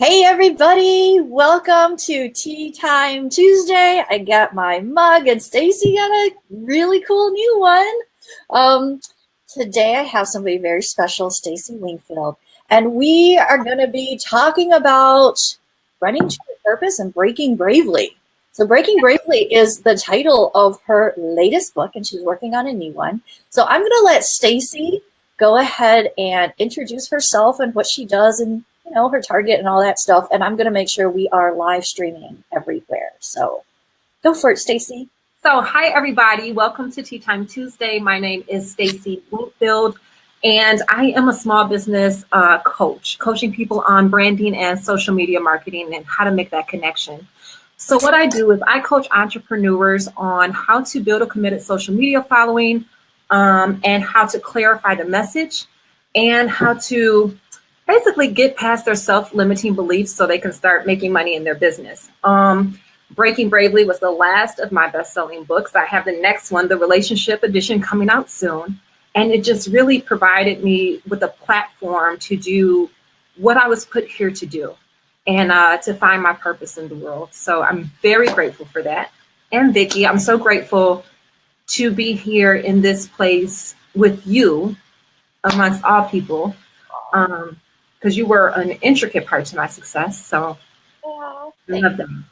Hey everybody, welcome to Tea Time Tuesday. I got my mug and Stacie got a really cool new one. Um, Today I have somebody very special, Stacie Winkfield, and we are going to be talking about running to your purpose and breaking bravely. So Breaking Bravely is the title of her latest book and she's working on a new one. So I'm going to let Stacie go ahead and introduce herself and what she does and her target and all that stuff. And I'm going to make sure we are live streaming everywhere. So go for it, Stacie. So, hi everybody. Welcome to Tea Time Tuesday. My name is Stacie Winkfield, and I am a small business coach, coaching people on branding and social media marketing and how to make that connection. So what I do is I coach entrepreneurs on how to build a committed social media following, and how to clarify the message and how to basically get past their self-limiting beliefs so they can start making money in their business. Breaking Bravely was the last of my best-selling books. I have the next one, the relationship edition, coming out soon. And it just really provided me with a platform to do what I was put here to do and to find my purpose in the world. So I'm very grateful for that. And Vickie, I'm so grateful to be here in this place with you amongst all people, because you were an intricate part to my success. So Oh, I love that.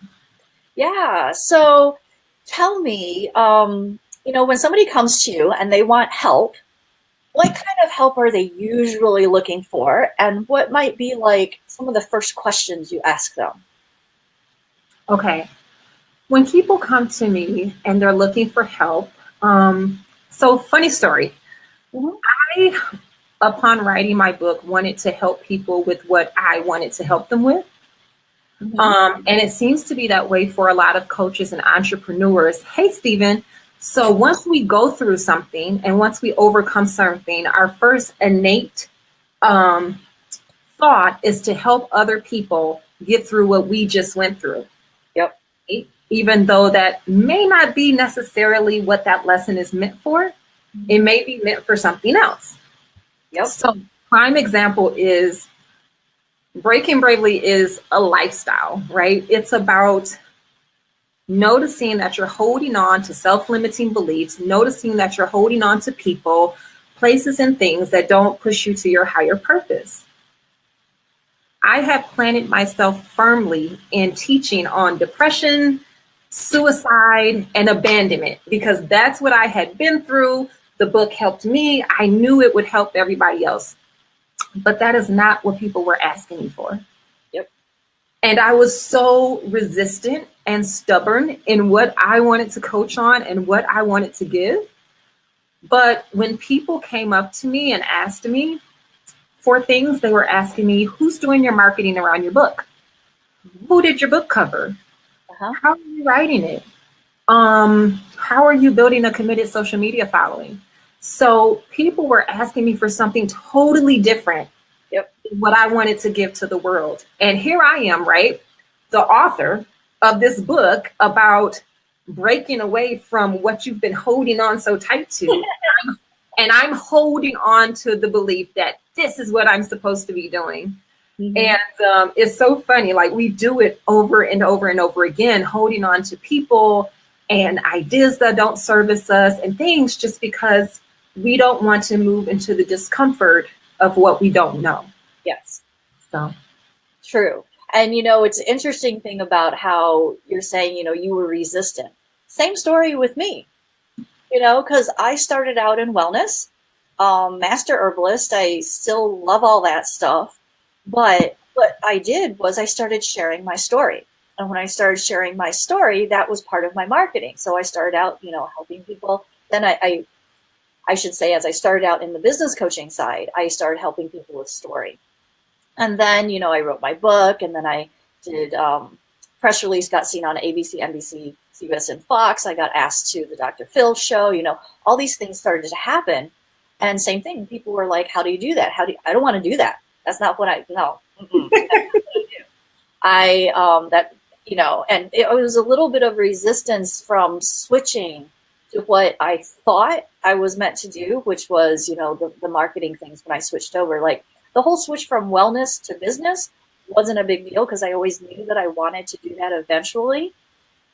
yeah. So tell me, when somebody comes to you and they want help, what kind of help are they usually looking for? And what might be like some of the first questions you ask them? Okay. When people come to me and they're looking for help, so funny story. Mhm. I, upon writing my book, wanted to help people with what I wanted to help them with. And it seems to be that way for a lot of coaches and entrepreneurs. Hey, Stephen. So once we go through something and once we overcome something, our first innate thought is to help other people get through what we just went through. Yep. Even though that may not be necessarily what that lesson is meant for, it may be meant for something else. Yep. So prime example is Breaking Bravely is a lifestyle, right? It's about noticing that you're holding on to self-limiting beliefs, noticing that you're holding on to people, places, and things that don't push you to your higher purpose. I have planted myself firmly in teaching on depression, suicide, and abandonment because that's what I had been through. The book helped me. I knew it would help everybody else. But that is not what people were asking me for. Yep. And I was so resistant and stubborn in what I wanted to coach on and what I wanted to give. But when people came up to me and asked me for things, they were asking me, who's doing your marketing around your book? Who did your book cover? Uh-huh. How are you writing it? How are you building a committed social media following? So people were asking me for something totally different. Yep. Than what I wanted to give to the world. And here I am, right? The author of this book about breaking away from what you've been holding on so tight to. And I'm holding on to the belief that this is what I'm supposed to be doing. Mm-hmm. And it's so funny. Like we do it over and over and over again, holding on to people and ideas that don't service us and things just because we don't want to move into the discomfort of what we don't know. Yes. So true. And it's an interesting thing about how you're saying, you were resistant. Same story with me, because I started out in wellness, master herbalist. I still love all that stuff. But what I did was I started sharing my story. And when I started sharing my story, that was part of my marketing. So I started out, helping people. Then I should say, as I started out in the business coaching side, I started helping people with story. And then, I wrote my book, and then I did press release, got seen on ABC, NBC, CBS, and Fox. I got asked to the Dr. Phil show, all these things started to happen. And same thing, people were like, how do you do that? I don't want to do that. That's not what no. And it was a little bit of resistance from switching to what I thought I was meant to do, which was, the marketing things when I switched over. Like the whole switch from wellness to business wasn't a big deal because I always knew that I wanted to do that eventually.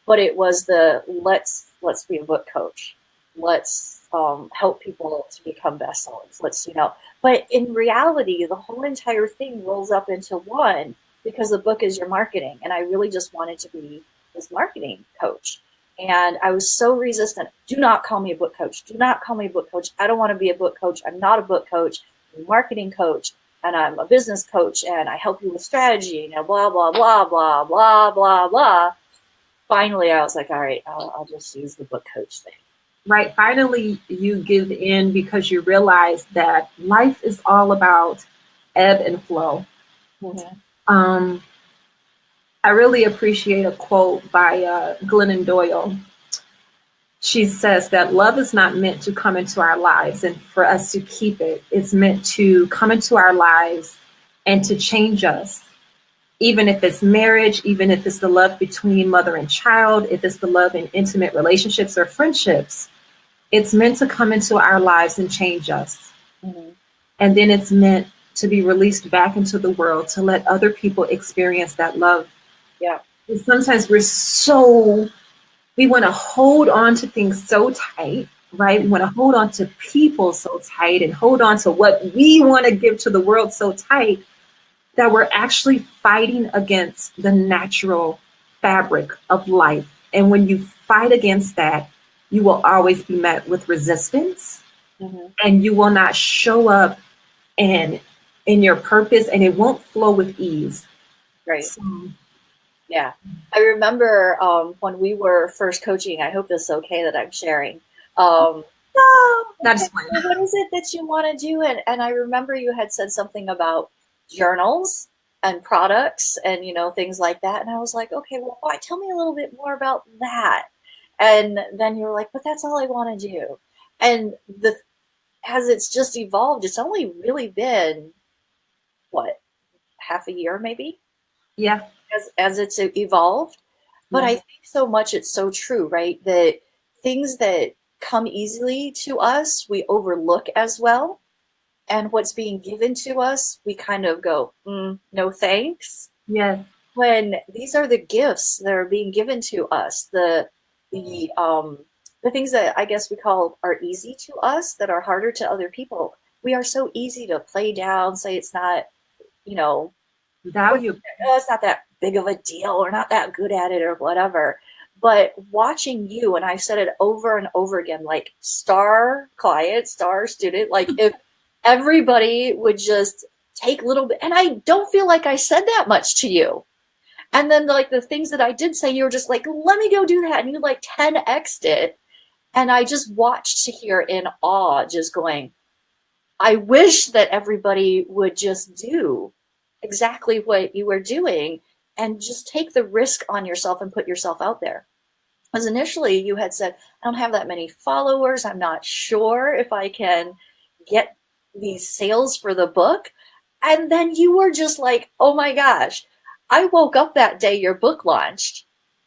But it was the let's be a book coach. Let's help people to become bestsellers. But in reality, the whole entire thing rolls up into one because the book is your marketing. And I really just wanted to be this marketing coach. And I was so resistant. Do not call me a book coach. Do not call me a book coach. I don't want to be a book coach. I'm not a book coach. I'm a marketing coach. And I'm a business coach. And I help you with strategy. Blah, blah, blah, blah, blah, blah, blah. Finally, I was like, all right, I'll just use the book coach thing. Right. Finally, you give in because you realize that life is all about ebb and flow. Mm-hmm. I really appreciate a quote by Glennon Doyle. She says that love is not meant to come into our lives and for us to keep it. It's meant to come into our lives and to change us. Even if it's marriage, even if it's the love between mother and child, if it's the love in intimate relationships or friendships, it's meant to come into our lives and change us. Mm-hmm. And then it's meant to be released back into the world to let other people experience that love. Yeah. And sometimes we want to hold on to things so tight, right? We want to hold on to people so tight and hold on to what we want to give to the world so tight that we're actually fighting against the natural fabric of life. And when you fight against that, you will always be met with resistance. Mm-hmm. And you will not show up in your purpose, and it won't flow with ease. Right. Yeah. I remember when we were first coaching, I hope this is okay that I'm sharing. No, that's fine. What is it that you want to do? And I remember you had said something about journals and products and, things like that. And I was like, okay, well, tell me a little bit more about that. And then you're like, but that's all I want to do. And as it's just evolved, it's only really been, half a year maybe? Yeah. As it's evolved. But I think so much it's so true, right? That things that come easily to us, we overlook as well. And what's being given to us, we kind of go, no thanks. Yes. When these are the gifts that are being given to us, the things that I guess we call are easy to us that are harder to other people, we are so easy to play down, say it's not, value. It's not that big of a deal. We're not that good at it or whatever. But watching you, and I've said it over and over again, like star client, star student, like if everybody would just take a little bit, and I don't feel like I said that much to you. And then like the things that I did say, you were just like, let me go do that. And you like 10x'd it. And I just watched here in awe, just going, I wish that everybody would just do exactly what you were doing and just take the risk on yourself and put yourself out there. Because initially you had said, I don't have that many followers. I'm not sure if I can get these sales for the book. And then you were just like, oh my gosh, I woke up that day your book launched.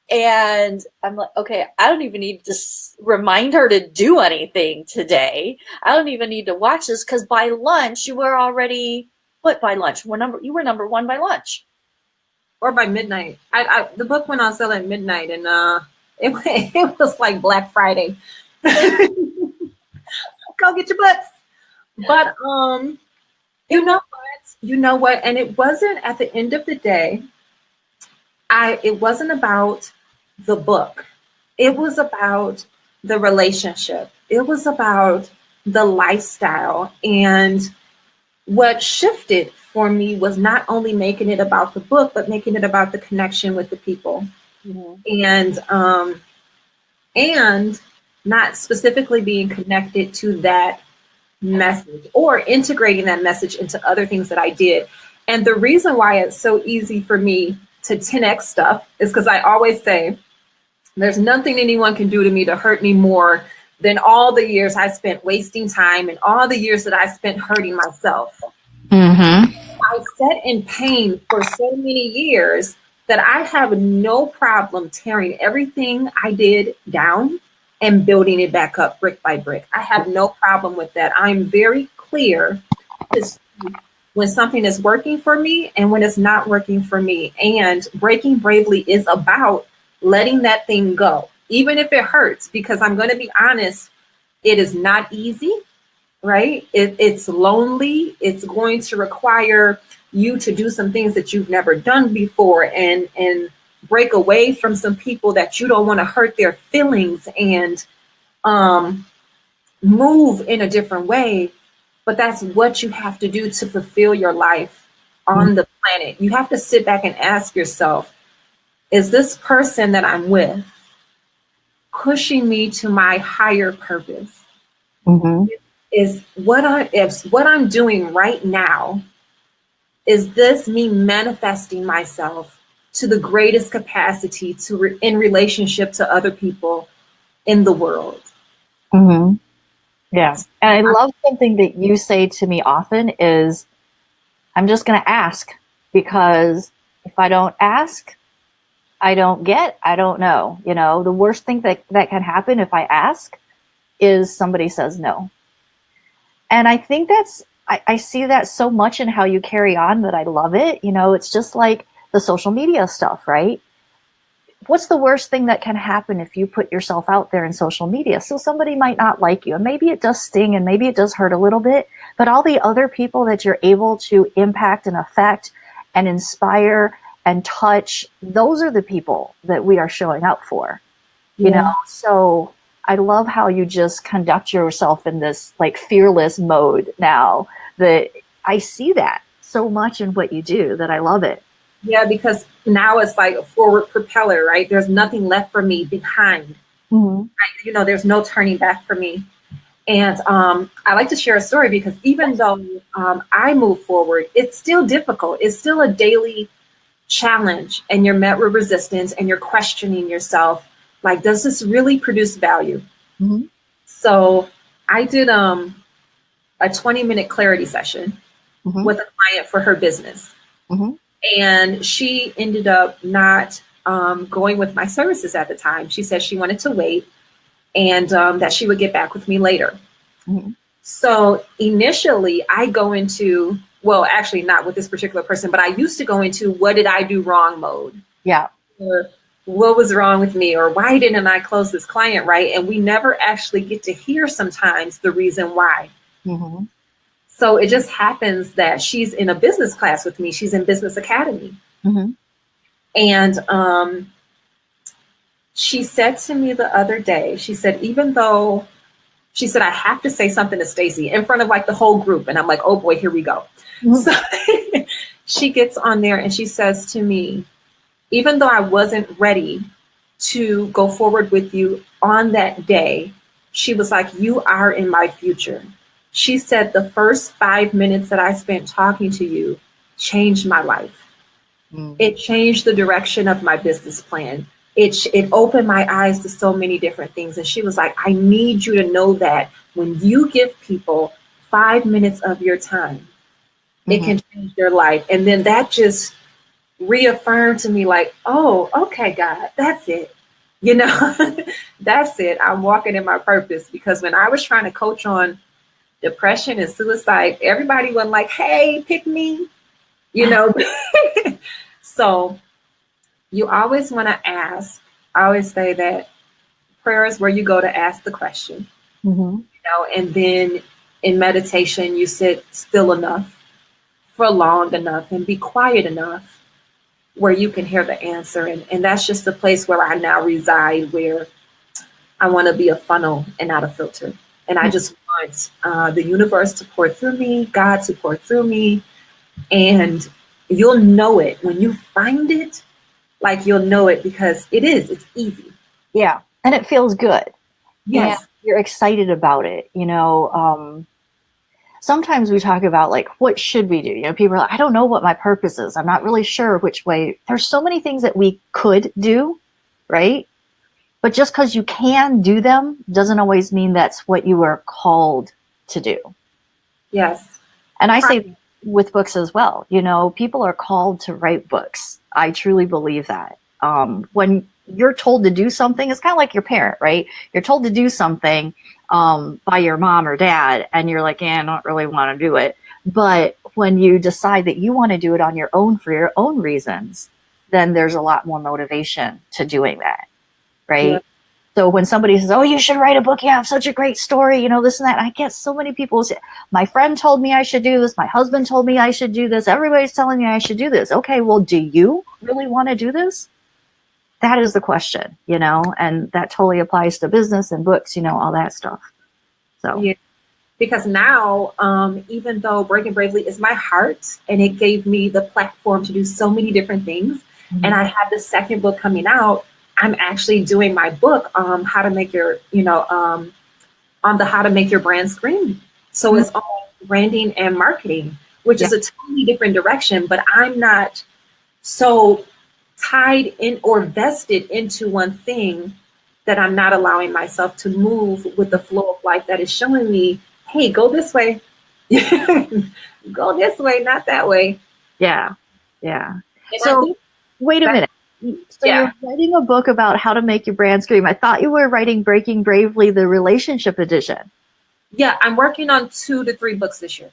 And I'm like, okay, I don't even need to remind her to do anything today. I don't even need to watch this because by lunch you were already, by lunch? You were number one by lunch. Or by midnight. The book went on sale at midnight, and it was like Black Friday. Go get your books. But you know what? And it wasn't at the end of the day. It wasn't about the book. It was about the relationship. It was about the lifestyle. And what shifted for me was not only making it about the book, but making it about the connection with the people. Mm-hmm. And not specifically being connected to that message or integrating that message into other things that I did. And the reason why it's so easy for me to 10x stuff is because I always say, there's nothing anyone can do to me to hurt me more than all the years I spent wasting time and all the years that I spent hurting myself. Mm-hmm. I sat in pain for so many years that I have no problem tearing everything I did down and building it back up brick by brick. I have no problem with that. I'm very clear to when something is working for me and when it's not working for me. And breaking bravely is about letting that thing go, even if it hurts, because I'm going to be honest, it is not easy, right? It's lonely. It's going to require you to do some things that you've never done before, and break away from some people that you don't want to hurt their feelings, and move in a different way. But that's what you have to do to fulfill your life on the planet. You have to sit back and ask yourself, is this person that I'm with pushing me to my higher purpose? Mm-hmm. Is what I'm doing right now, is this me manifesting myself to the greatest capacity in relationship to other people in the world? Mm-hmm. Yeah. And I love something that you say to me often is, I'm just going to ask, because if I don't ask, I don't get, I don't know. You know, the worst thing that can happen if I ask is somebody says no. And I think I see that so much in how you carry on that I love it. You know, it's just like the social media stuff, right? What's the worst thing that can happen if you put yourself out there in social media? So somebody might not like you, and maybe it does sting, and maybe it does hurt a little bit, but all the other people that you're able to impact and affect and inspire and touch, those are the people that we are showing up for, you know? So I love how you just conduct yourself in this like fearless mode now, that I see that so much in what you do that I love it. Yeah, because now it's like a forward propeller, right? There's nothing left for me behind. Mm-hmm. You know, there's no turning back for me. And I like to share a story, because even though I move forward, it's still difficult. It's still a daily challenge, and you're met with resistance, and you're questioning yourself. Like, does this really produce value? Mm-hmm. So I did a 20-minute clarity session Mm-hmm. with a client for her business. Mm-hmm. And she ended up not going with my services at the time. She said she wanted to wait, and that she would get back with me later. Mm-hmm. So initially I go into, well, actually not with this particular person, but I used to go into what did I do wrong mode. Yeah. Or what was wrong with me, or why didn't I close this client right? And we never actually get to hear sometimes the reason why. Mm-hmm. So it just happens that she's in a business class with me. She's in Business Academy. Mm-hmm. And she said to me the other day, she said, I have to say something to Stacie in front of like the whole group. And I'm like, oh boy, here we go. Mm-hmm. So she gets on there and she says to me, even though I wasn't ready to go forward with you on that day, she was like, you are in my future. She said, the first 5 minutes that I spent talking to you changed my life. Mm. It changed the direction of my business plan. It opened my eyes to so many different things. And she was like, I need you to know that when you give people 5 minutes of your time, mm-hmm. it can change their life. And then that just reaffirmed to me like, oh, okay, God, that's it. You know, that's it. I'm walking in my purpose. Because when I was trying to coach on depression and suicide, everybody wasn't like, hey, pick me, you know. So you always want to ask. I always say that prayer is where you go to ask the question, mm-hmm. you know, and then in meditation, you sit still enough for long enough and be quiet enough where you can hear the answer. And that's just the place where I now reside, where I want to be a funnel and not a filter. And I just want the universe to pour through me, God to pour through me. And you'll know it when you find it. Like, you'll know it because it's easy. Yeah. And it feels good. Yes. And you're excited about it. You know, sometimes we talk about like, what should we do? You know, people are like, I don't know what my purpose is. I'm not really sure which way. There's so many things that we could do, right? But just because you can do them doesn't always mean that's what you are called to do. Yes. And I say with books as well, you know, people are called to write books. I truly believe that. When you're told to do something, it's kind of like your parent, right? You're told to do something by your mom or dad, and you're like, I don't really want to do it. But when you decide that you want to do it on your own for your own reasons, then there's a lot more motivation to doing that, right? Yeah. So when somebody says, "Oh, you should write a book. You have such a great story," you know, this and that. I get so many people say, "My friend told me I should do this. My husband told me I should do this. Everybody's telling me I should do this." Okay, well, do you really want to do this? That is the question, you know, and that totally applies to business and books, you know, all that stuff. So, Yeah. Because now, even though Breaking Bravely is my heart and it gave me the platform to do so many different things, and I have the second book coming out, I'm actually doing my book, how to make your, on the how to make your brand scream. So it's on branding and marketing, which is a totally different direction, but I'm not so tied in or vested into one thing that I'm not allowing myself to move with the flow of life that is showing me, hey, go this way. Go this way, not that way. yeah. Yeah. And So wait a minute. So Yeah. you're writing a book about how to make your brand scream. I thought you were writing Breaking Bravely, the relationship edition. Yeah, I'm working on 2 to 3 books this year.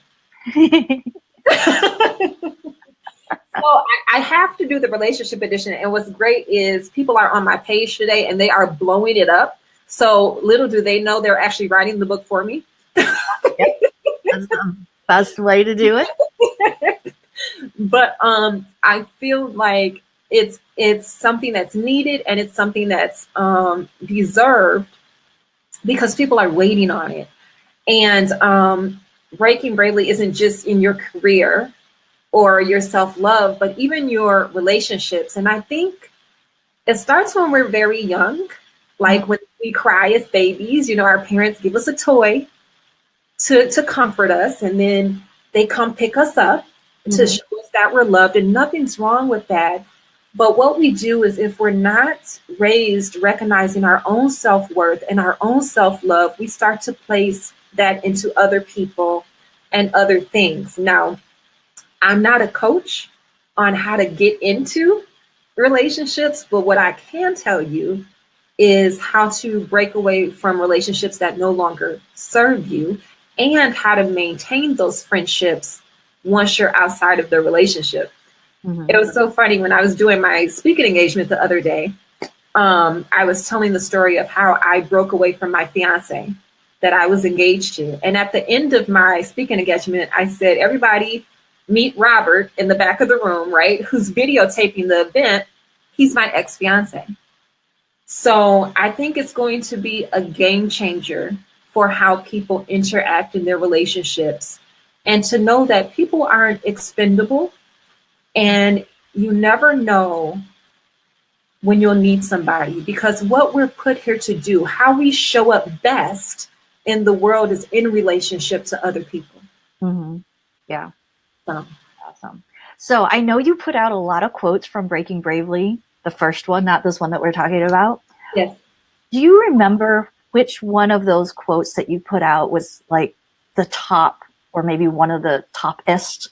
So I have to do the relationship edition. And what's great is people are on my page today and they are blowing it up. So little do they know they're actually writing the book for me. Yep. That's the best way to do it. But I feel like it's something that's needed and it's something that's deserved because people are waiting on it. And Breaking Bravely isn't just in your career or your self-love, but even your relationships. And I think it starts when we're very young, like when we cry as babies, you know, our parents give us a toy to comfort us, and then they come pick us up to show us that we're loved, and nothing's wrong with that. But what we do is if we're not raised recognizing our own self-worth and our own self-love, we start to place that into other people and other things. Now, I'm not a coach on how to get into relationships, but what I can tell you is how to break away from relationships that no longer serve you and how to maintain those friendships once you're outside of the relationship. It was so funny when I was doing my speaking engagement the other day. I was telling the story of how I broke away from my fiance that I was engaged to. And at the end of my speaking engagement, I said, everybody meet Robert in the back of the room, right? Who's videotaping the event. He's my ex-fiance. So I think it's going to be a game changer for how people interact in their relationships, and to know that people aren't expendable and you never know when you'll need somebody, because what we're put here to do, how we show up best in the world is in relationship to other people. Yeah. Awesome. So I know you put out a lot of quotes from Breaking Bravely, the first one, not this one that we're talking about. Yes. Do you remember which one of those quotes that you put out was like the top, or maybe one of the topest?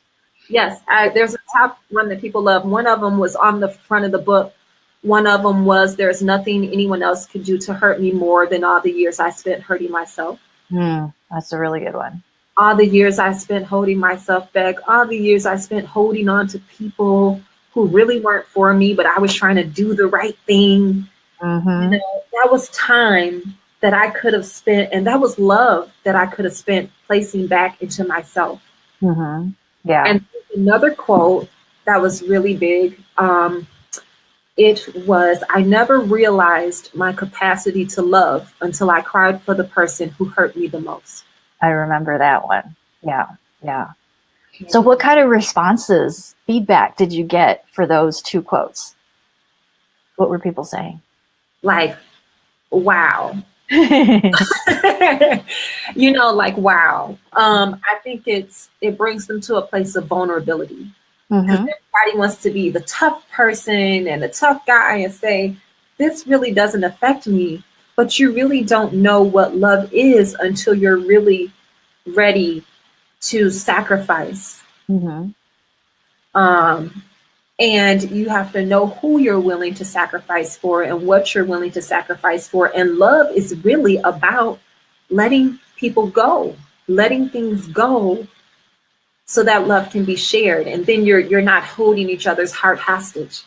Yes, there's a top one that people love. One of them was on the front of the book. One of them was, there's nothing anyone else could do to hurt me more than all the years I spent hurting myself. That's a really good one. All the years I spent holding myself back, all the years I spent holding on to people who really weren't for me, but I was trying to do the right thing. You know, that was time that I could have spent, and that was love that I could have spent placing back into myself. Yeah. And another quote that was really big, it was, I never realized my capacity to love until I cried for the person who hurt me the most. I remember that one. Yeah. So what kind of responses, feedback did you get for those 2 quotes? What were people saying? Like, wow. You know, like, wow. I think it brings them to a place of vulnerability. Because everybody wants to be the tough person and the tough guy and say, this really doesn't affect me. But you really don't know what love is until you're really ready to sacrifice. And you have to know who you're willing to sacrifice for and what you're willing to sacrifice for. And love is really about letting people go, letting things go so that love can be shared. And then you're not holding each other's heart hostage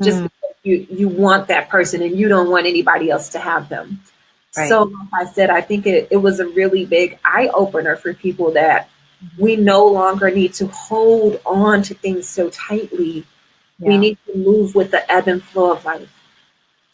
just because you want that person and you don't want anybody else to have them. Right. So like I said, I think it was a really big eye opener for people that we no longer need to hold on to things so tightly. Yeah. We need to move with the ebb and flow of life.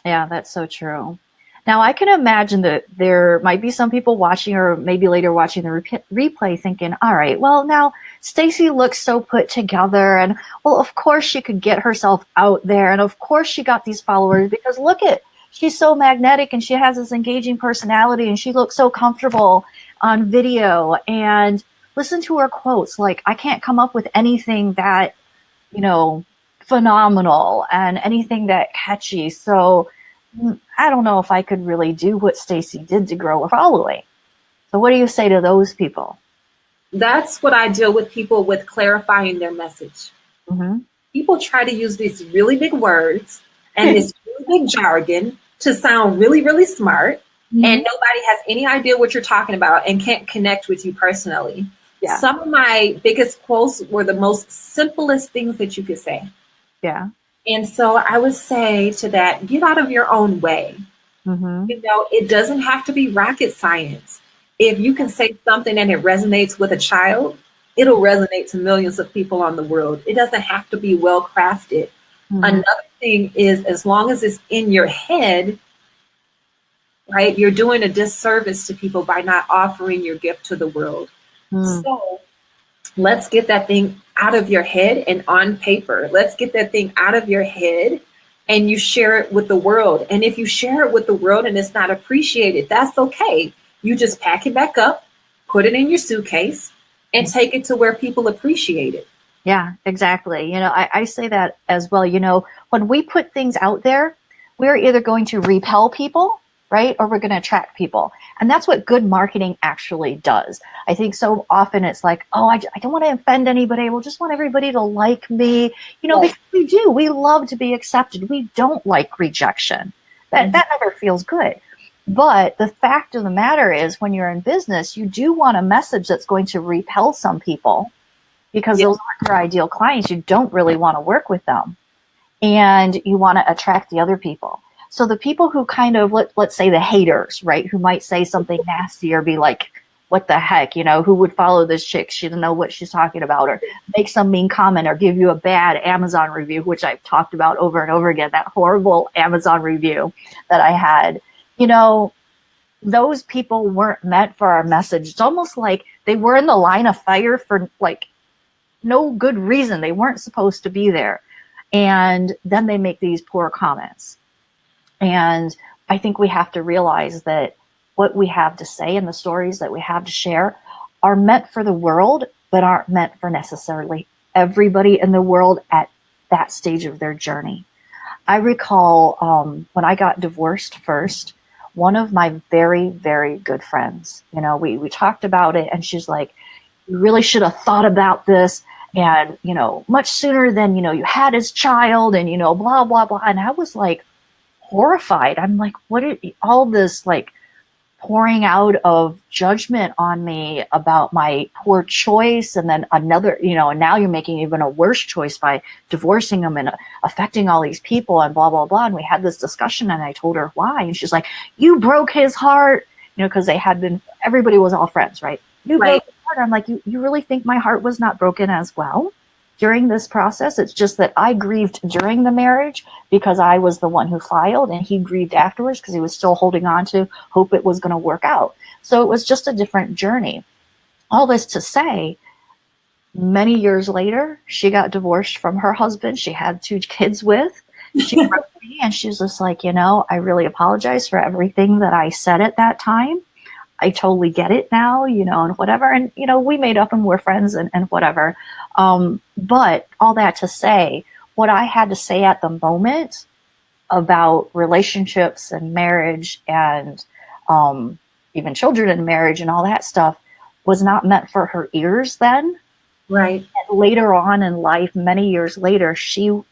Yeah, that's so true. Now, I can imagine that there might be some people watching or maybe later watching the replay thinking, all right, well, now Stacie looks so put together. And, well, of course she could get herself out there. And, of course, she got these followers because look at, she's so magnetic and she has this engaging personality and she looks so comfortable on video. And listen to her quotes. Like, I can't come up with anything that, you know, phenomenal and anything that catchy. So I don't know if I could really do what Stacie did to grow a following. So what do you say to those people? That's what I deal with people with clarifying their message. Mm-hmm. People try to use these really big words and this really big jargon to sound really, really smart. Mm-hmm. And nobody has any idea what you're talking about and can't connect with you personally. Yeah. Some of my biggest quotes were the most simplest things that you could say. Yeah. And so I would say to that, get out of your own way. Mm-hmm. You know, it doesn't have to be rocket science. If you can say something and it resonates with a child, it'll resonate to millions of people on the world. It doesn't have to be well crafted. Mm-hmm. Another thing is, as long as it's in your head, right, you're doing a disservice to people by not offering your gift to the world. Mm. So let's get that thing out of your head and on paper. Let's get that thing out of your head and you share it with the world. And if you share it with the world and it's not appreciated, that's okay. You just pack it back up, put it in your suitcase, and take it to where people appreciate it. Yeah, exactly. You know, I say that as well. You know, when we put things out there, we're either going to repel people, right? Or we're going to attract people. And that's what good marketing actually does. I think so often it's like, oh, I don't want to offend anybody. We just want everybody to like me. You know, because we do. We love to be accepted. We don't like rejection. That never feels good. But the fact of the matter is when you're in business, you do want a message that's going to repel some people because those aren't your ideal clients. You don't really want to work with them. And you want to attract the other people. So the people who kind of, let's say the haters, right, who might say something nasty or be like, what the heck, you know, who would follow this chick? She doesn't know what she's talking about, or make some mean comment or give you a bad Amazon review, which I've talked about over and over again, that horrible Amazon review that I had. You know, those people weren't meant for our message. It's almost like they were in the line of fire for like no good reason. They weren't supposed to be there. And then they make these poor comments. And I think we have to realize that what we have to say and the stories that we have to share are meant for the world, but aren't meant for necessarily everybody in the world at that stage of their journey. I recall when I got divorced first, one of my very, very good friends, you know, we talked about it and she's like, you really should have thought about this. And, you know, much sooner than, you know, you had his child and, you know, blah, blah, blah. And I was like, horrified. I'm like, what are all this like pouring out of judgment on me about my poor choice? And then another, you know, and now you're making even a worse choice by divorcing him and affecting all these people and blah, blah, blah. And we had this discussion and I told her why. And she's like, you broke his heart, you know, because they had been, everybody was all friends, right? You broke his heart. I'm like, you really think my heart was not broken as well? During this process, it's just that I grieved during the marriage because I was the one who filed and he grieved afterwards because he was still holding on to hope it was going to work out. So it was just a different journey. All this to say, many years later, she got divorced from her husband. She had 2 kids with. She wrote me and she's just like, you know, I really apologize for everything that I said at that time. I totally get it now, you know, and whatever. And, you know, we made up and we're friends and whatever. But all that to say, what I had to say at the moment about relationships and marriage and even children and marriage and all that stuff was not meant for her ears then. Right. And later on in life, many years later, she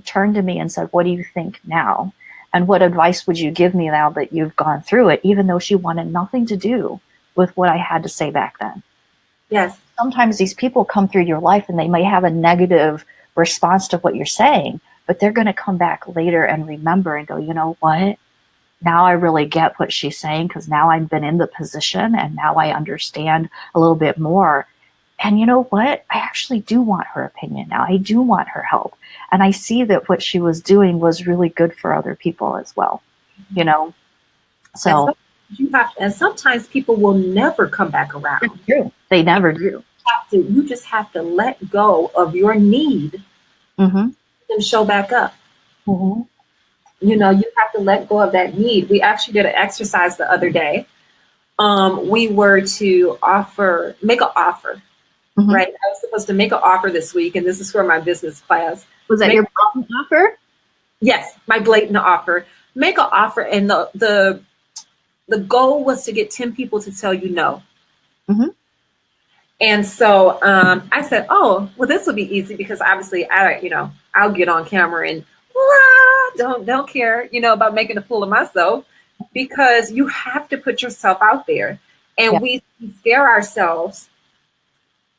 turned to me and said, what do you think now? And what advice would you give me now that you've gone through it, even though she wanted nothing to do with what I had to say back then? Yes. sometimes these people come through your life and they may have a negative response to what you're saying, but they're going to come back later and remember and go, you know what? Now I really get what she's saying, because now I've been in the position and now I understand a little bit more. And you know what? I actually do want her opinion now. I do want her help. And I see that what she was doing was really good for other people as well, you know? So and sometimes people will never come back around. It's true. They never do. You just have to let go of your need and show back up. Mm-hmm. You know, you have to let go of that need. We actually did an exercise the other day. We were to make an offer, right? I was supposed to make an offer this week, and this is for my business class. Was that your blatant offer? Yes, my blatant offer. Make an offer, and the goal was to get 10 people to tell you no. Mm-hmm. And so I said, oh, well, this will be easy, because obviously I'll get on camera and don't care, about making a fool of myself, because you have to put yourself out there. And we scare ourselves,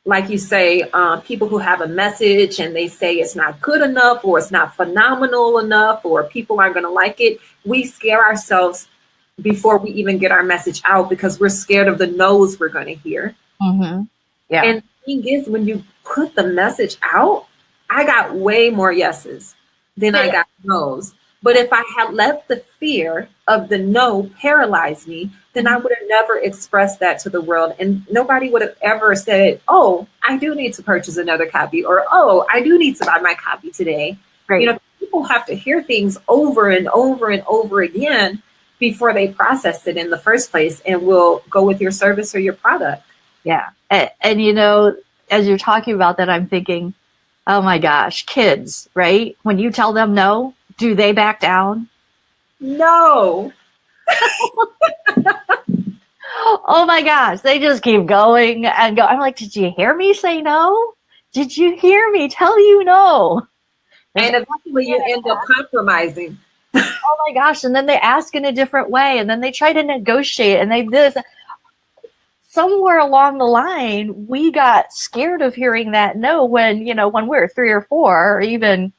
like you say, people who have a message and they say it's not good enough, or it's not phenomenal enough, or people aren't going to like it. We scare ourselves before we even get our message out, because we're scared of the no's we're going to hear. Mm-hmm. Yeah. And the thing is, when you put the message out, I got way more yeses than I got no's. But if I had let the fear of the no paralyze me, then I would have never expressed that to the world. And nobody would have ever said, oh, I do need to purchase another copy, or, oh, I do need to buy my copy today. Right. People have to hear things over and over and over again before they process it in the first place and will go with your service or your product. Yeah. And as you're talking about that, I'm thinking, oh my gosh, kids, right? When you tell them no, do they back down? No. Oh my gosh, they just keep going and go. I'm like, did you hear me say no? Did you hear me tell you no? And eventually you end up compromising. Oh my gosh. And then they ask in a different way, and then they try to negotiate, and they this. Somewhere along the line, we got scared of hearing that no when we're 3 or 4, or even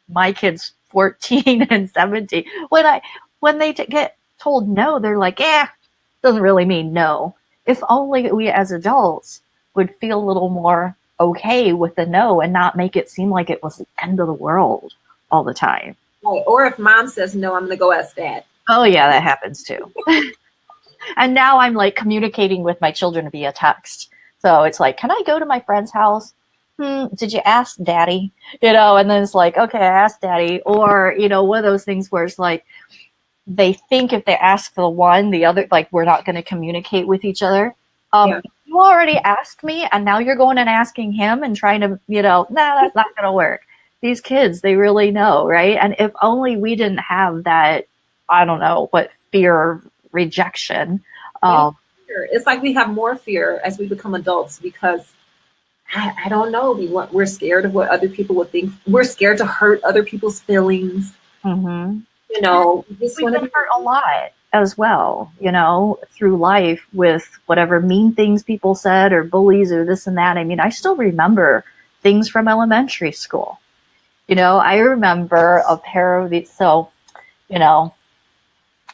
my kids 14 and 17. When they get told no, they're like, doesn't really mean no. If only we as adults would feel a little more okay with the no and not make it seem like it was the end of the world all the time. Right. Or if mom says no, I'm going to go ask dad. Oh yeah, that happens too. And now I'm like communicating with my children via text. So it's like, can I go to my friend's house? Did you ask daddy? And then it's like, okay, I asked daddy. Or, one of those things where it's like, they think if they ask the one, the other, like, we're not going to communicate with each other. You already asked me, and now you're going and asking him and trying to, nah, that's not going to work. These kids, they really know, right? And if only we didn't have that, I don't know, what fear, rejection. It's like we have more fear as we become adults, because I don't know, we're scared of what other people would think. We're scared to hurt other people's feelings. Mm-hmm. We've been hurt a lot as well, through life, with whatever mean things people said, or bullies, or this and that. I mean, I still remember things from elementary school. I remember a pair of these. So,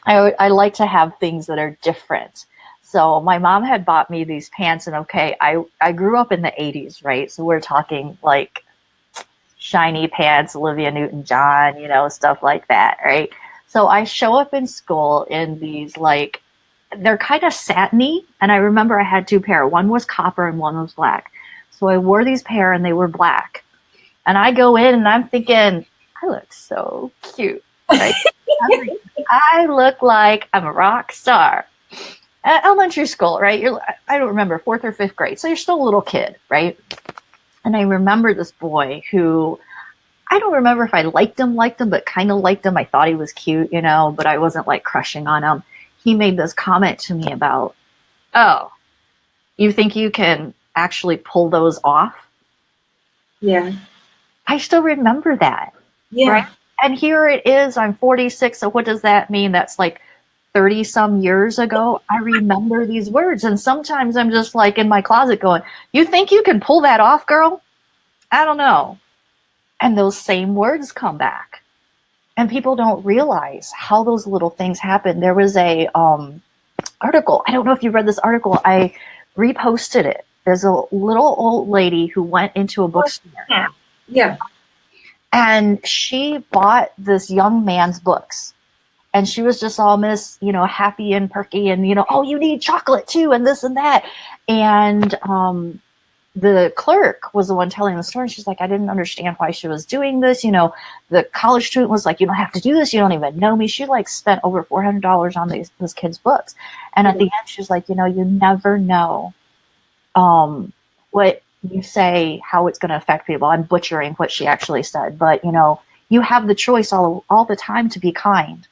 I like to have things that are different. So my mom had bought me these pants, and I grew up in the 80s, right? So we're talking like shiny pants, Olivia Newton-John, stuff like that, right? So I show up in school in these, like, they're kind of satiny, and I remember I had 2 pair. One was copper and one was black. So I wore these pair, and they were black. And I go in, and I'm thinking, I look so cute, right? I look like I'm a rock star. At elementary school, right? I don't remember, 4th or 5th grade. So you're still a little kid, right? And I remember this boy who, I don't remember if I liked him, but kind of liked him. I thought he was cute, but I wasn't like crushing on him. He made this comment to me about, oh, you think you can actually pull those off? Yeah. I still remember that. Yeah. Right? And here it is, I'm 46. So what does that mean? That's like 30 some years ago, I remember these words. And sometimes I'm just like in my closet going, you think you can pull that off, girl? I don't know. And those same words come back. And people don't realize how those little things happen. There was a article. I don't know if you read this article. I reposted it. There's a little old lady who went into a bookstore. Yeah. And she bought this young man's books. And she was just all happy and perky and, oh, you need chocolate too, and this and that. And the clerk was the one telling the story. She's like, I didn't understand why she was doing this. The college student was like, you don't have to do this. You don't even know me. She like spent over $400 on this kid's books. And at the end, she's like, you never know what you say, how it's going to affect people. I'm butchering what she actually said, but you have the choice all the time to be kind.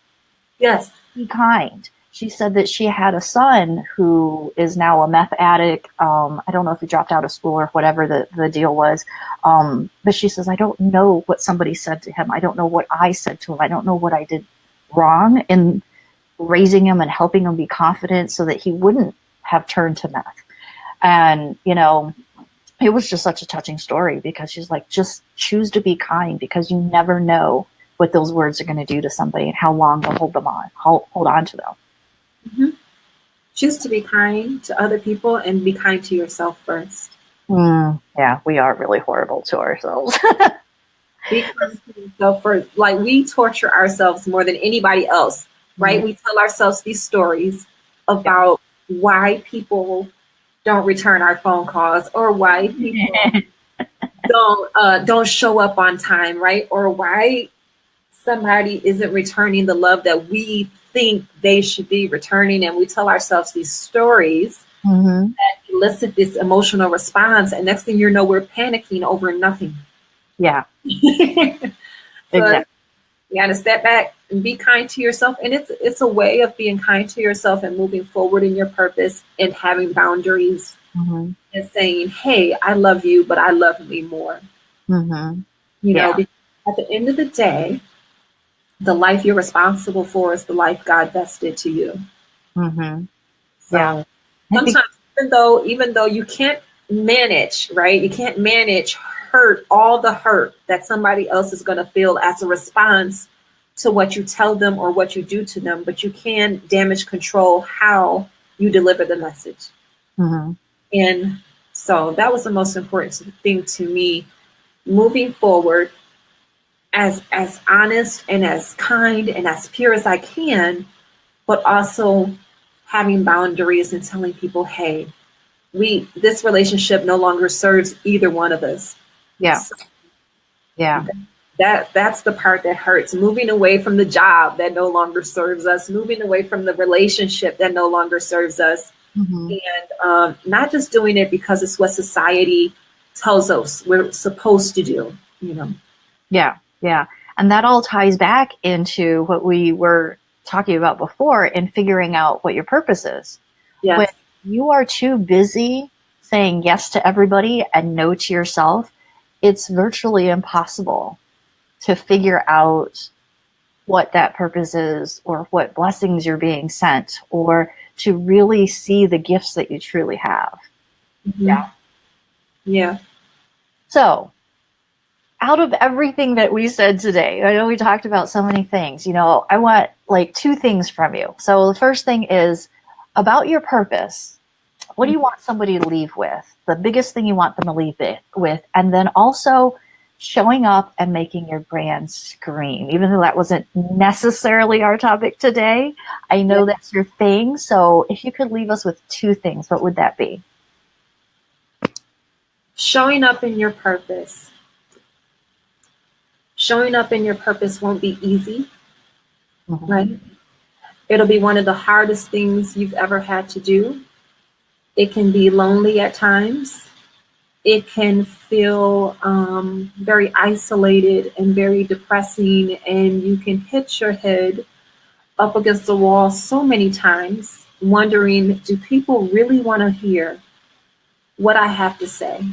Yes. Be kind. She said that she had a son who is now a meth addict. I don't know if he dropped out of school or whatever the deal was. But she says, I don't know what somebody said to him. I don't know what I said to him. I don't know what I did wrong in raising him and helping him be confident so that he wouldn't have turned to meth. And, it was just such a touching story because she's like, just choose to be kind because you never know what those words are going to do to somebody and how long they'll hold on to them. Mm-hmm. Choose to be kind to other people and be kind to yourself first. Yeah, we are really horrible to ourselves. Be kind to yourself first. Like, we torture ourselves more than anybody else, right? We tell ourselves these stories about why people don't return our phone calls, or why people don't show up on time, right? Or why somebody isn't returning the love that we think they should be returning. And we tell ourselves these stories that elicit this emotional response. And next thing you know, we're panicking over nothing. Yeah. So exactly. you got to step back and be kind to yourself. And it's a way of being kind to yourself and moving forward in your purpose and having boundaries and saying, hey, I love you, but I love me more. Because at the end of the day, the life you're responsible for is the life God vested to you. So sometimes even though you can't manage, right? You can't manage all the hurt that somebody else is going to feel as a response to what you tell them or what you do to them, but you can damage control how you deliver the message. And so that was the most important thing to me, moving forward as honest and as kind and as pure as I can, but also having boundaries and telling people, hey, this relationship no longer serves either one of us. That's the part that hurts. Moving away from the job that no longer serves us, moving away from the relationship that no longer serves us, and not just doing it because it's what society tells us we're supposed to do. Yeah. And that all ties back into what we were talking about before in figuring out what your purpose is. Yes. When you are too busy saying yes to everybody and no to yourself, it's virtually impossible to figure out what that purpose is or what blessings you're being sent or to really see the gifts that you truly have. Yeah. So, out of everything that we said today, I know we talked about so many things, I want like 2 things from you. So the first thing is about your purpose. What do you want somebody to leave with? The biggest thing you want them to leave with. And then also showing up and making your brand scream, even though that wasn't necessarily our topic today. I know that's your thing. So if you could leave us with 2 things, what would that be? Showing up in your purpose. Showing up in your purpose won't be easy, right? It'll be one of the hardest things you've ever had to do. It can be lonely at times. It can feel very isolated and very depressing, and you can hit your head up against the wall so many times, wondering, do people really want to hear what I have to say?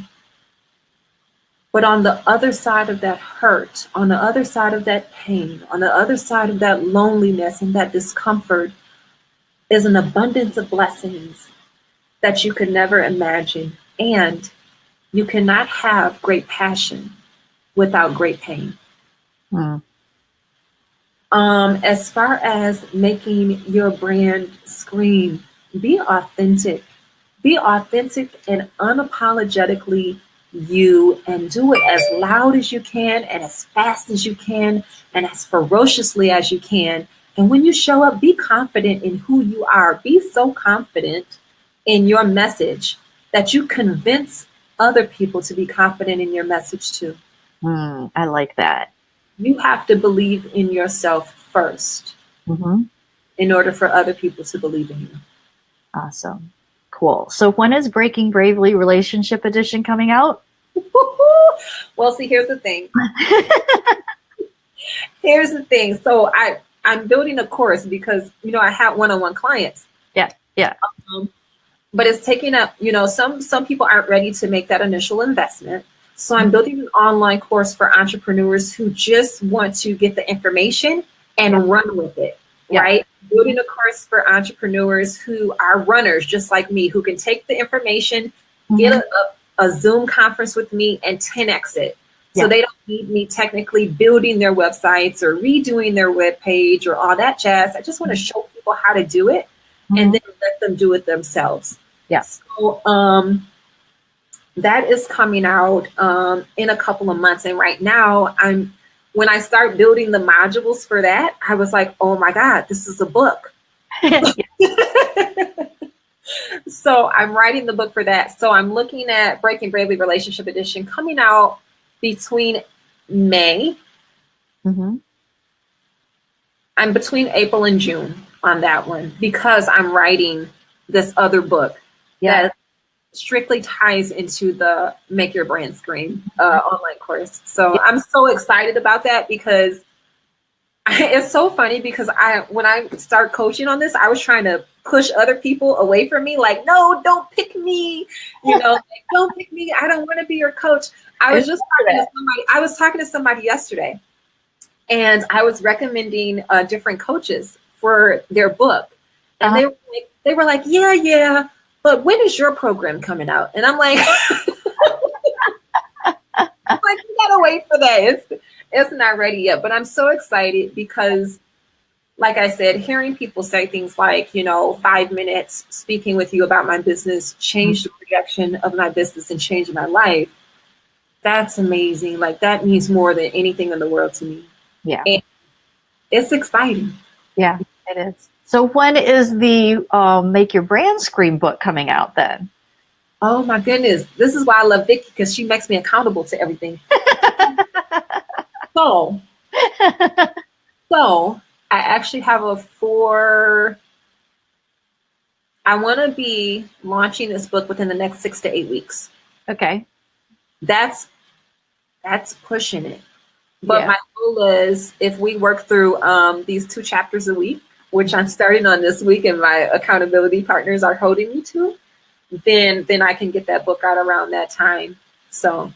But on the other side of that hurt, on the other side of that pain, on the other side of that loneliness and that discomfort is an abundance of blessings that you could never imagine. And you cannot have great passion without great pain. As far as making your brand scream, be authentic. Be authentic and unapologetically you, and do it as loud as you can and as fast as you can and as ferociously as you can. And when you show up, be confident in who you are. Be so confident in your message that you convince other people to be confident in your message too. I like that. You have to believe in yourself first in order for other people to believe in you. Awesome. Cool. So when is Breaking Bravely Relationship Edition coming out? Well, see, here's the thing. So I'm building a course because, I have one-on-one clients. Yeah. But it's taking up, some people aren't ready to make that initial investment. So I'm building an online course for entrepreneurs who just want to get the information and run with it, right? Building a course for entrepreneurs who are runners, just like me, who can take the information, get a Zoom conference with me and 10x it. So they don't need me technically building their websites or redoing their web page or all that jazz. I just want to show people how to do it and then let them do it themselves. Yeah. So that is coming out in a couple of months. And right now, when I start building the modules for that, I was like, oh my God, this is a book. So I'm writing the book for that. So I'm looking at Breaking Bravely Relationship Edition coming out between May. I'm between April and June on that one because I'm writing this other book that strictly ties into the Make Your Brand Scream online course. So I'm so excited about that because it's so funny because when I start coaching on this, I was trying to push other people away from me. Like, no, don't pick me. Don't pick me. I don't want to be your coach. I was talking to somebody yesterday, and I was recommending different coaches for their book. And they were like, yeah, but when is your program coming out? And I'm like, you gotta wait for that. It's not ready yet, but I'm so excited because, like I said, hearing people say things like, 5 minutes speaking with you about my business changed the projection of my business and changed my life. That's amazing. Like, that means more than anything in the world to me. Yeah. And it's exciting. Yeah, it is. So when is the Make Your Brand Scream book coming out then? Oh my goodness. This is why I love Vickie, because she makes me accountable to everything. So I actually have I want to be launching this book within the next 6 to 8 weeks. Okay. That's pushing it. But my goal is, if we work through these 2 chapters a week, which I'm starting on this week and my accountability partners are holding me to, then I can get that book out around that time. So.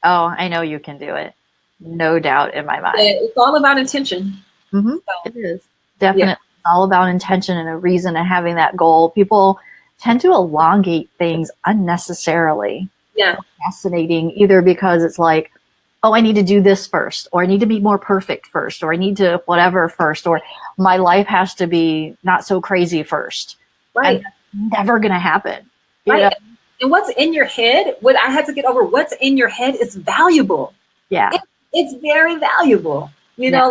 Oh, I know you can do it. No doubt in my mind. It's all about intention. So, it is. Definitely all about intention and a reason and having that goal. People tend to elongate things unnecessarily. Yeah. Fascinating, either because it's like, oh, I need to do this first, or I need to be more perfect first, or I need to whatever first, or my life has to be not so crazy first. Right. And that's never going to happen. Right. Know? And what's in your head, what I had to get over, what's in your head is valuable. Yeah. It's very valuable. Like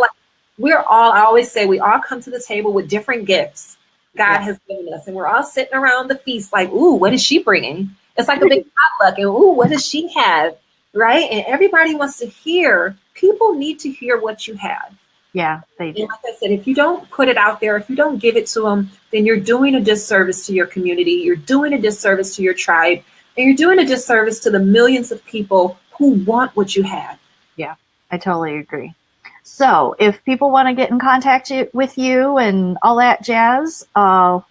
I always say, we all come to the table with different gifts God has given us. And we're all sitting around the feast like, ooh, what is she bringing? It's like a big potluck. And ooh, what does she have? Right? And everybody wants to hear. People need to hear what you have. Yeah, they do. And like I said, if you don't put it out there, if you don't give it to them, then you're doing a disservice to your community. You're doing a disservice to your tribe. And you're doing a disservice to the millions of people who want what you have. Yeah, I totally agree. So if people want to get in contact with you and all that jazz,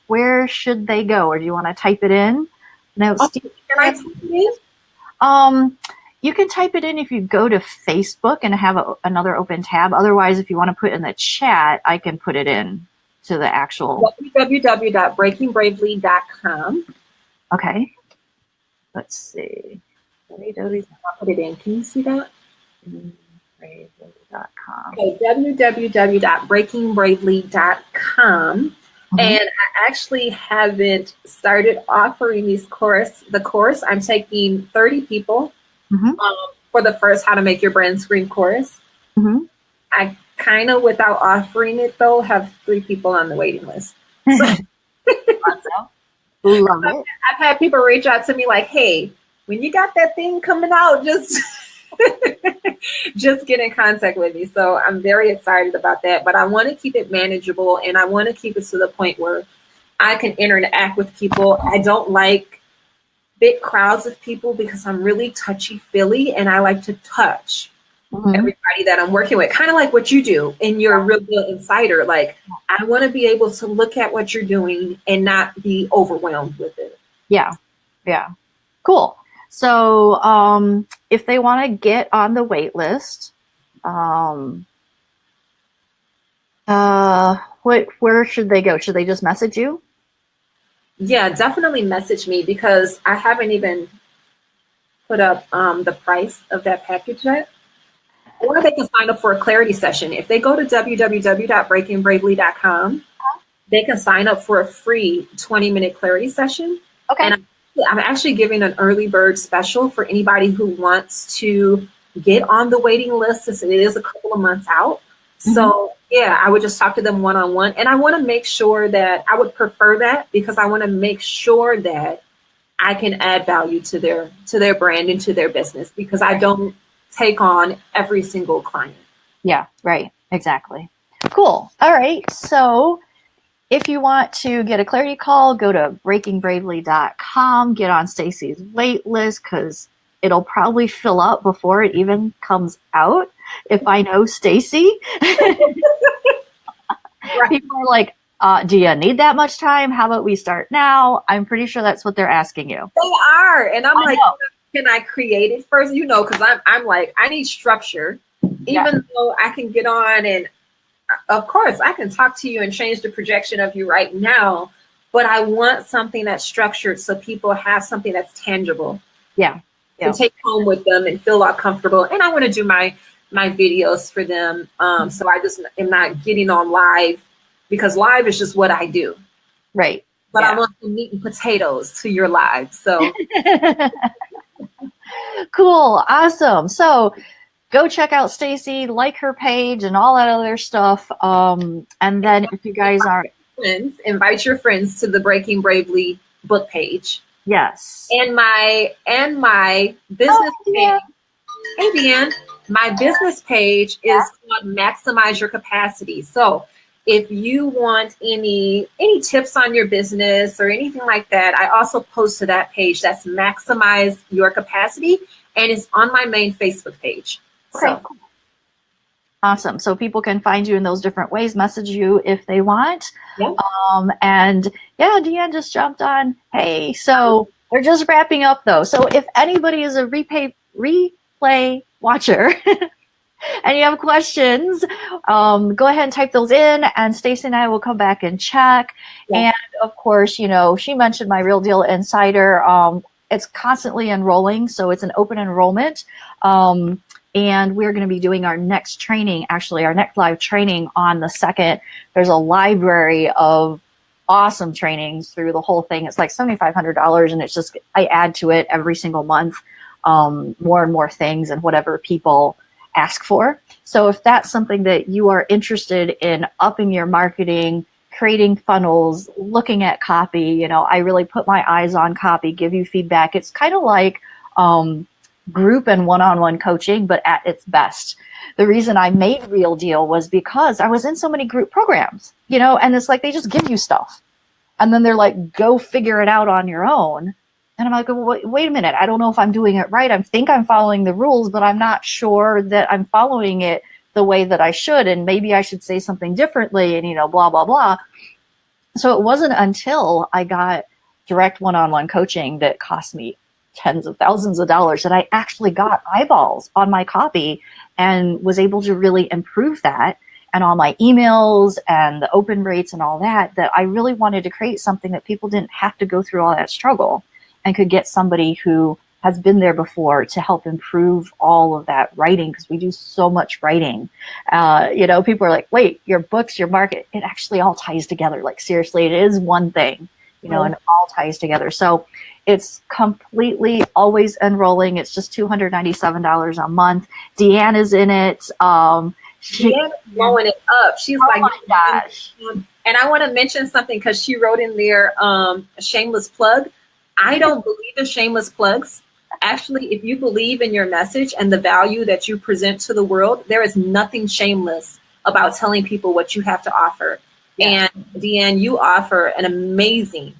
where should they go? Or do you want to type it in? No, Can I type it in? You can type it in if you go to Facebook and have another open tab. Otherwise, if you want to put it in the chat, I can put it in to the actual? www.breakingbravely.com. Okay. Let's see. www.breakingbravely.com. I'll put it in. Can you see that? Okay. www.breakingbravely.com. And I actually haven't started offering the course. I'm taking 30 people for the first How to Make Your Brand Scream course. I kind of, without offering it though, have 3 people on the waiting list. So Awesome. Love it. I've had people reach out to me like, hey, when you got that thing coming out, just get in contact with me. So I'm very excited about that, but I want to keep it manageable, and I want to keep it to the point where I can interact with people. I don't like big crowds of people because I'm really touchy-feely, and I like to touch everybody that I'm working with, kind of like what you do in your Real Deal Insider. Like, I want to be able to look at what you're doing and not be overwhelmed with it. Yeah. Cool. So if they want to get on the wait list, where should they go? Should they just message you? Yeah, definitely message me, because I haven't even put up the price of that package yet. Or they can sign up for a clarity session. If they go to www.breakingbravely.com, they can sign up for a free 20-minute clarity session. Okay. And I'm actually giving an early bird special for anybody who wants to get on the waiting list, since it is a couple of months out. So yeah, I would just talk to them one-on-one. And I want to make sure that I would prefer that, because I want to make sure that I can add value to their brand and to their business, because I don't take on every single client. Yeah, right. Exactly. Cool. All right. So if you want to get a clarity call, go to breakingbravely.com, get on Stacie's wait list, because it'll probably fill up before it even comes out, if I know Stacie. Right. People are like, do you need that much time? How about we start now? I'm pretty sure that's what they're asking you. They are. And I'm like, can I create it first? Because I'm like, I need structure, even though I can get on and of course I can talk to you and change the projection of you right now, but I want something that's structured so people have something that's tangible. Yeah. To take home with them and feel all comfortable. And I want to do my videos for them. So I just am not getting on live, because live is just what I do. Right. But I want the meat and potatoes to your live. So cool. Awesome. So go check out Stacie, like her page and all that other stuff. And then if you guys are invite your friends to the Breaking Bravely book page. Yes. And my business page. Hey, Dan. My business page is called Maximize Your Capacity. So if you want any tips on your business or anything like that, I also post to that page. That's Maximize Your Capacity, and it's on my main Facebook page. Okay. So. Awesome. So people can find you in those different ways, message you if they want. Yeah. And yeah, Deanne just jumped on. Hey, so we're just wrapping up though. So if anybody is a replay watcher and you have questions, go ahead and type those in, and Stacie and I will come back and check. Yeah. And of course, she mentioned my Real Deal Insider. It's constantly enrolling, so it's an open enrollment. And we're going to be doing our next training, actually our next live training on the 2nd. There's a library of awesome trainings through the whole thing. It's like $7,500, and it's just, I add to it every single month, more and more things and whatever people ask for. So if that's something that you are interested in, upping your marketing, creating funnels, looking at copy, I really put my eyes on copy, give you feedback. It's kind of like, group and one-on-one coaching, but at its best. The reason I made Real Deal was because I was in so many group programs, and it's like they just give you stuff. And then they're like, go figure it out on your own. And I'm like, well, wait a minute. I don't know if I'm doing it right. I think I'm following the rules, but I'm not sure that I'm following it the way that I should. And maybe I should say something differently and, blah, blah, blah. So it wasn't until I got direct one-on-one coaching that cost me tens of thousands of dollars that I actually got eyeballs on my copy and was able to really improve that. and all my emails and the open rates and all that, that I really wanted to create something that people didn't have to go through all that struggle and could get somebody who has been there before to help improve all of that writing, because we do so much writing. People are like, wait, your books, your market, it actually all ties together. Like, seriously, it is one thing, and it all ties together. So it's completely always enrolling. It's just $297 a month. Deanne is in it. Deanne is blowing it up. She's oh my gosh. And I want to mention something, because she wrote in there, a shameless plug. I don't believe in shameless plugs. Actually, if you believe in your message and the value that you present to the world, there is nothing shameless about telling people what you have to offer. Yeah. And Deanne, you offer an amazing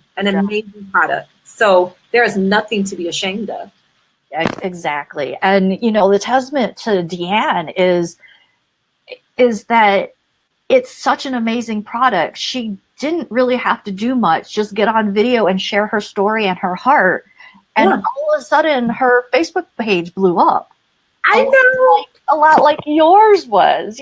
product. So there is nothing to be ashamed of. Exactly. And, the testament to Deanne is that it's such an amazing product. She didn't really have to do much, just get on video and share her story and her heart. And all of a sudden, her Facebook page blew up. I know. A lot like yours was.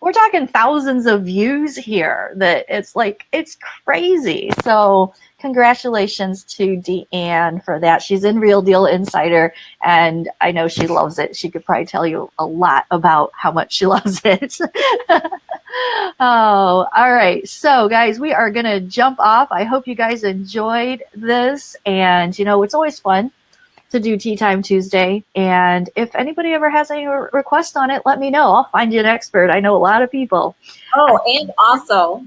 We're talking thousands of views here. That it's crazy. So congratulations to Deanne for that. She's in Real Deal Insider, and I know she loves it. She could probably tell you a lot about how much she loves it. Oh, all right. So, guys, we are going to jump off. I hope you guys enjoyed this. And, it's always fun to do Tea Time Tuesday. And if anybody ever has any requests on it, let me know. I'll find you an expert. I know a lot of people. Oh, and also,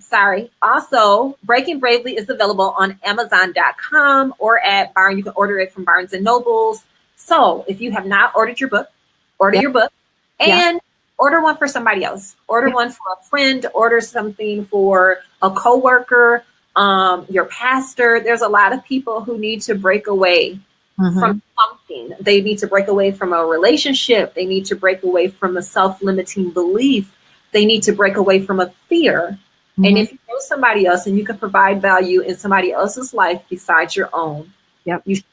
Breaking Bravely is available on Amazon.com or at Barnes. You can order it from Barnes & Nobles. So if you have not ordered your book, order your book. And order one for somebody else. Order one for a friend. Order something for a coworker, your pastor. There's a lot of people who need to break away from something. They need to break away from a relationship. They need to break away from a self-limiting belief. They need to break away from a fear. And if you know somebody else and you can provide value in somebody else's life besides your own, you should.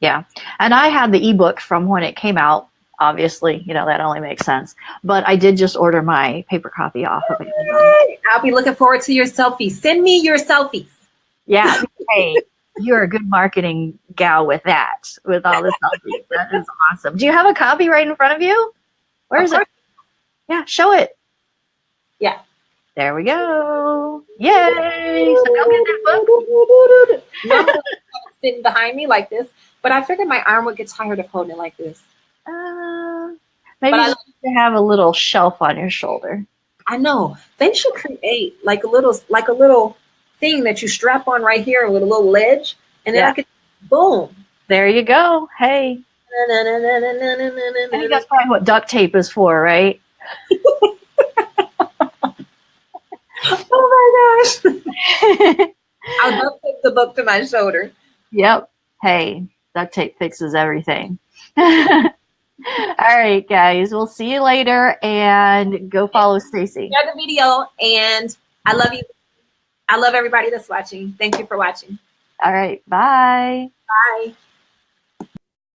Yeah. And I had the ebook from when it came out. Obviously, that only makes sense. But I did just order my paper copy off of it. I'll be looking forward to your selfies. Send me your selfies. Yeah. Hey, you're a good marketing gal with that, with all the selfies. That is awesome. Do you have a copy right in front of you? Where is it? Yeah, show it. Yeah. There we go. Yay. So go get that book. Sitting behind me like this, but I figured my arm would get tired of holding it like this. Maybe you should have a little shelf on your shoulder. I know. They should create like a little thing that you strap on right here with a little ledge, and then I could boom. There you go. Hey. I think that's probably what duct tape is for, right? Oh my gosh. I'll duct tape the book to my shoulder. Yep. Hey, duct tape fixes everything. All right, guys. We'll see you later, and go follow Stacie. Share the video, and I love you. I love everybody that's watching. Thank you for watching. All right. Bye. Bye.